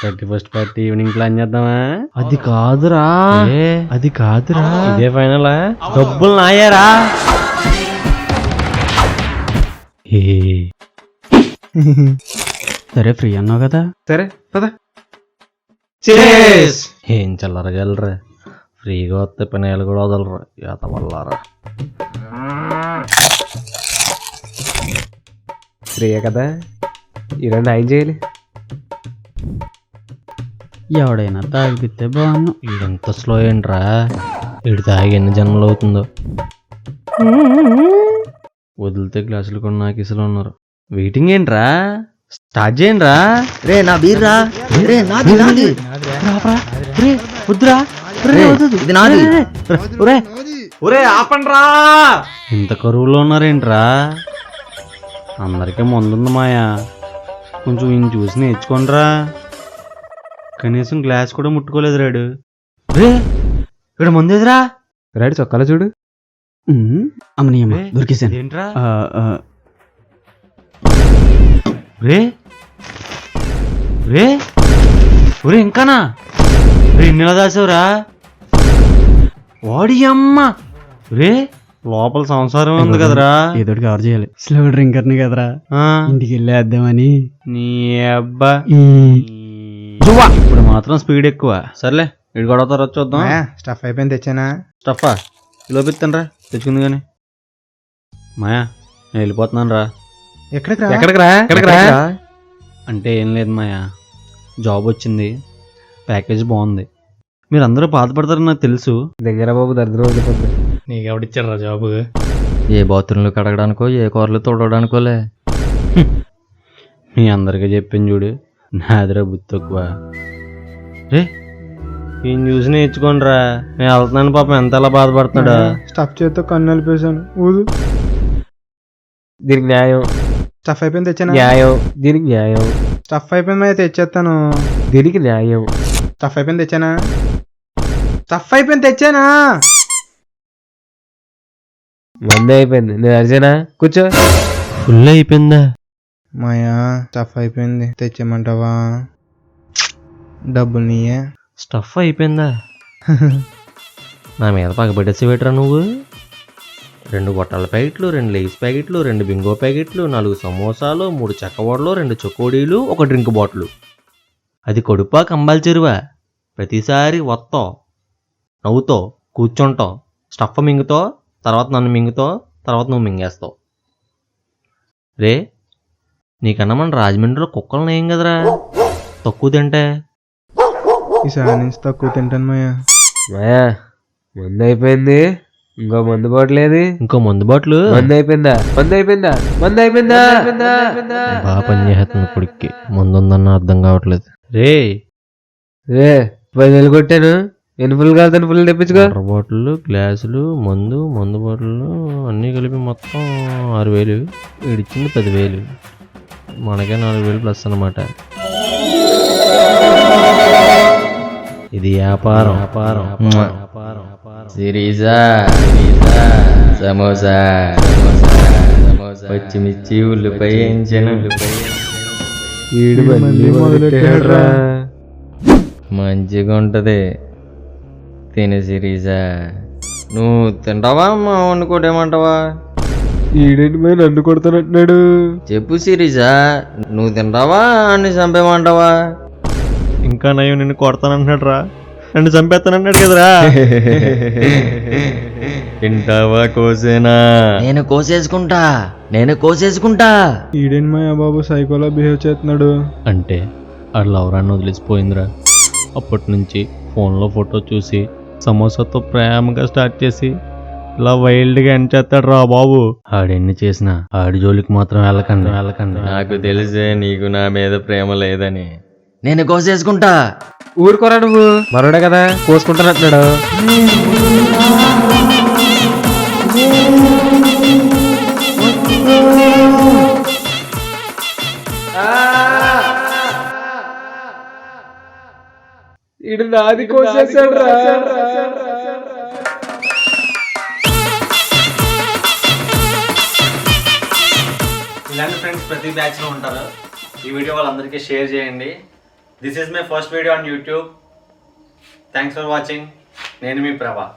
31st party evening plan చేద్దామా? అది కాదురా, అది కాదురా, ఇదే ఫైనల్. డబ్బులు నాయారా? సరే ఫ్రీ అన్నావు కదా. సరే పద. ఏం చల్లరగలరా, ఫ్రీగా వస్తే పనేళ్ళు కూడా వదలరు. ఈత వల్లారా ఫ్రీయే కదా, ఈరోజు ఆయన చేయాలి. ఎవడైనా తాగిపిస్తే బాగున్నావు. వీడెంత స్లో ఏంట్రా, వీడు తాగి ఎన్ని జన్మలు అవుతుందో. వదిలితే గ్లాసులు కూడా నాకు ఇసులు ఉన్నారు. వెయిటింగ్ ఏంట్రా, స్టార్ట్ చేయండి రా. రే నా బీర్ రా, రే నాది నాది, వద్దురా, ఇది నాది. ఒరే ఆపండ్రా, ఇంత కరువులో ఉన్నారేంట్రా? అందరికీ మందుంది మాయా, కొంచెం ఈయన చూసి నేర్చుకోండిరా. కనీసం గ్లాస్ కూడా ముట్టుకోలేదు రాడు. రే ఇక్కడ మందేదిరా, రాడు చొక్కాలో చూడు. అమ్మనీయమ్మ దొరికేసాను. ఏంట్రా? రే రే ఒరే ఇంకానా రే, ఇన్నిలా దాసావురా? వాడి అమ్మ రే, లోపల సంసారం ఉంది కదరా. ఏదో కవర్ చేయాలి. స్లో డ్రింకర్ని కదరా, ఇంటికి వెళ్ళేద్దామని. నీ అబ్బా ఇప్పుడు మాత్రం స్పీడ్ ఎక్కువ. సర్లే ఇటు గొడవ తర్వాత చూద్దాం. స్టఫ్ అయిపోయింది, తెచ్చానా? స్టఫా లోపిస్తాను రా, తెచ్చుకుంది కానీ. మాయా నేను వెళ్ళిపోతున్నాను రా. ఎక్కడికి రా? అంటే ఏం లేదు మాయా, జాబ్ వచ్చింది, ప్యాకేజ్ బాగుంది. మీరు అందరూ బాధపడతారని నాకు తెలుసు. దగ్గర బాబు దరిద్రం వదిలిపోద్ది. నీకు ఎవడిచ్చారా జాబు? ఏ బాత్రూంలో కడగడానికో ఏ కూరలు తోడడానికోలే. మీ అందరికీ చెప్పింది చూడు, నాదిరా బుద్ధి తక్కువ. రే ఈయన చూసి నేర్చుకోండి రా. నేను వెళ్తున్నాను, పాపం ఎంత ఎలా బాధపడుతున్నాడా. స్టఫ్ చేత్తో కన్ను నలిపేశాను, ఊదు. దీనికి న్యాయం. స్టఫ్ అయిపోయింది, తెచ్చాను. న్యాయం. దీనికి న్యాయం. స్టఫ్ అయిపోయింది, మరి తెచ్చేస్తాను. దీనికి న్యాయం. స్టఫ్ అయిపోయింది, తెచ్చానా? స్టఫ్ అయిపోయింది, తెచ్చానా? మంది అయిపోయింది, నేను అరిచానా? కూర్చో. ఫుల్ అయిపోయిందా? మాయా స్టఫ్ అయిపోయింది, తెచ్చేయమంటావా? డబ్బులు నీయే. స్టఫ్ అయిపోయిందా? నా మీద పగబెట్టేసి పెట్టరా నువ్వు. 2 గొట్టాల ప్యాకెట్లు, 2 లేస్ ప్యాకెట్లు, 2 బింగో ప్యాకెట్లు, 4 సమోసాలు, 3 చెక్కవడలు, 2 చకోడీలు, 1 డ్రింక్ బాటిల్. అది కడుపా కంబాలి చెరువా? ప్రతిసారి వస్తావు, నవ్వుతావు, కూర్చుంటావు, స్టఫ్ మింగుతావు, తర్వాత నన్ను మింగుతావు, తర్వాత నువ్వు మింగేస్తావు. రే నీకన్నా మన రాజమండ్రిలో కుక్కలు నేయం కదరా తక్కువ తింటే. ఈసారి నుంచి తక్కువ తింటాను మాయా. మాయా మందు అయిపోయింది, ఇంకో మందు బాట్లేదు. ఇంకో మందు బాట్లు మందు అయిపోయిందా? మందు అయిపోయిందా? మందు అయిపోయిందా? బాగా పనిచేస్తుంది ఇప్పటికి, మందు ఉందన్న అర్థం కావట్లేదు. రే 10,000 కొట్టాను, ఎన్ని ఫుల్ కాదు ఫుల్ తెప్పించుకో. వాటర్ బాటిల్, గ్లాసులు, మందు బాటిల్ అన్నీ కలిపి మొత్తం 6,000. వీడిచ్చింది 10,000, మనకే 4,000 ప్లస్ అన్నమాట. ఇది వ్యాపారం. సిరీజా సమోసా పచ్చిమిర్చి ఉల్లిపాయ ఎంచెను మంచిగా ఉంటది, తినే సిరీజా. నువ్వు తింటావా మా వండుకోటేమంటావా? ఈడేంటి మరి నన్ను కొడతానంటున్నాడు? చెప్పు సిరీజా, నువ్వు తింటావా అన్ని చంపేమంటావా? ఇంకా నయం నిన్ను కొడతానంటున్నాడు రా, నన్ను చంపేస్తానంటున్నాడు కదరా. తింటావా కోసేనా? నేను కోసేసుకుంటా. ఈడేంటి మాయా బాబు సైకోలా బిహేవ్ చేస్తున్నాడు. అంటే ఆ లవరాన్ని వదిలేసిపోయిందిరా. అప్పటి నుంచి ఫోన్లో ఫోటో చూసి సమోసాతో ప్రేమగా స్టార్ట్ చేసి ఇలా వైల్డ్గా ఎండ్ చేస్తాడు రా బాబు. ఆడెన్ని చేసినా ఆడి జోలికి మాత్రం వెళ్ళకండి. నాకు తెలిసే నీకు నా మీద ప్రేమ లేదని. నేను కోసేసుకుంటా. ఊరుకోరా నువ్వు, మరోడే కదా కోసుకుంటానంటున్నాడు. ఇడు నాది కోసేసాడు రా. ఇలాంటి ఫ్రెండ్స్ ప్రతి బ్యాచ్లో ఉంటారు. ఈ వీడియో వాళ్ళందరికీ షేర్ చేయండి. This is my first video on YouTube. Thanks for watching. నేను మీ ప్రభా.